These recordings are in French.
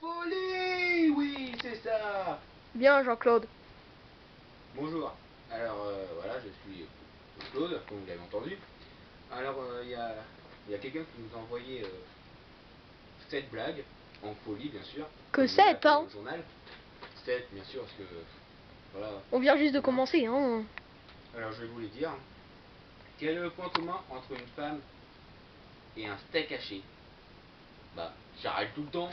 folie. Oui, c'est ça. Bien, Jean-Claude. Bonjour. Alors voilà, je suis Claude, comme vous l'avez entendu. Alors il y a quelqu'un qui nous a envoyé cette blague en folie, bien sûr. Que comme il l'a 7, appelé hein. dans le journal. 7, bien sûr, parce que voilà. On vient juste de commencer, hein. Alors je vais vous les dire. Quel est le point commun entre une femme et un steak haché? Bah, j'arrête tout le temps.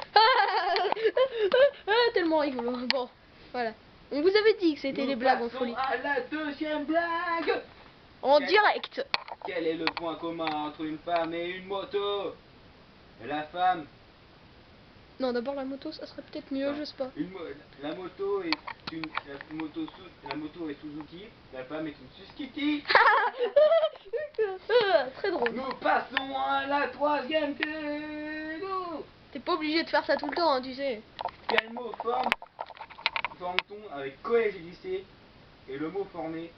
Tellement rigolo. Bon, voilà. On vous avait dit que c'était des blagues en folie. À la deuxième blague. En direct. Quel est le point commun entre une femme et une moto? La femme. Non, d'abord la moto, ça serait peut-être mieux, je sais pas. La moto est la moto est Suzuki, la femme est une Suzuki. Très drôle. Nous passons à la troisième question. T'es pas obligé de faire ça tout le temps, hein, tu sais. Quel mot forme-t-on avec collège et lycée, et le mot formé,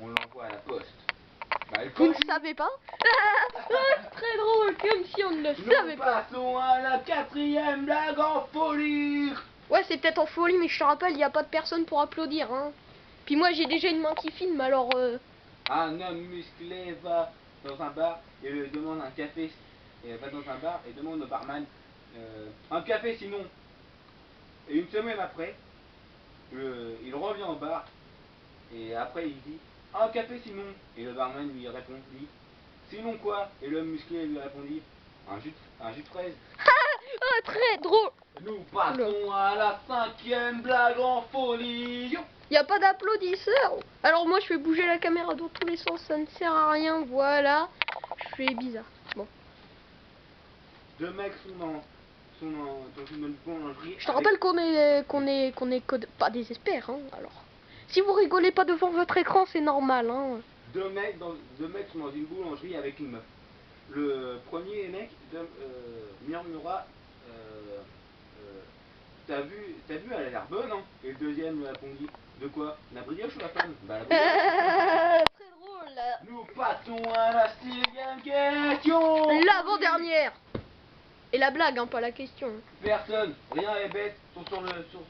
on l'envoie à la poste? Bah, Vous ne savez pas? Très drôle, comme si on ne le savait Nous pas. passons à la quatrième blague en folie. Ouais, c'est peut-être en folie, mais je te rappelle, il n'y a pas de personne pour applaudir, hein. Puis moi, j'ai déjà une main qui filme, alors... Un homme musclé va dans un bar et lui demande un café. Et va dans un bar et demande au barman un café sinon. Et une semaine après, il revient au bar et après il dit un café sinon. Et le barman lui répond, dit sinon quoi? Et l'homme musclé lui répondit un jus de fraise. Ah, très drôle. Nous passons à la cinquième blague en folie. Il n'y a pas d'applaudisseurs. Alors moi, je fais bouger la caméra dans tous les sens, ça ne sert à rien, voilà. Je fais bizarre. Bon. Deux mecs dans une boulangerie. Je te rappelle qu'on est pas des experts, hein. Alors, si vous rigolez pas devant votre écran, c'est normal, hein. Deux mecs sont dans une boulangerie avec une meuf. Le premier mec murmura t'as vu, elle a l'air bonne, hein? Et le deuxième lui répondit de quoi? La brioche ou la femme? Bah la brioche. Très drôle. Là. Nous passons à la sixième question. L'avant-dernière. Et la blague, hein, pas la question. Personne, rien et bête sont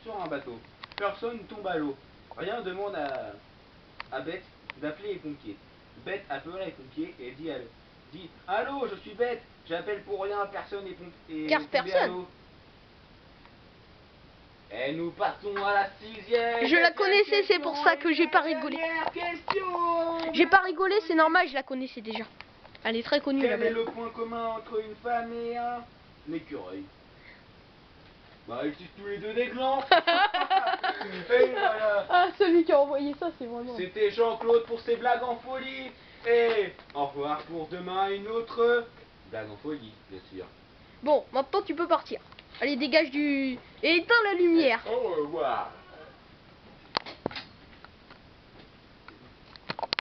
sur un bateau. Personne tombe à l'eau. Rien demande à Bête d'appeler les pompiers. Bête appela les pompiers et dit allô, je suis Bête, j'appelle pour rien, personne est Car tombé personne. à l'eau. Et nous passons à la sixième. Je la connaissais, c'est pour ça que j'ai pas rigolé. J'ai pas rigolé, c'est normal, je la connaissais déjà. Elle est très connue. Quel est le point commun entre une femme et un écureuil? Bah ils sucent tous les deux des glands. Et voilà. Ah, celui qui a envoyé ça, c'est vraiment... C'était Jean-Claude pour ses blagues en folie. Et au revoir pour demain une autre blague en folie, bien sûr. Bon, maintenant tu peux partir. Allez, dégage du... Et éteins la lumière. Au revoir.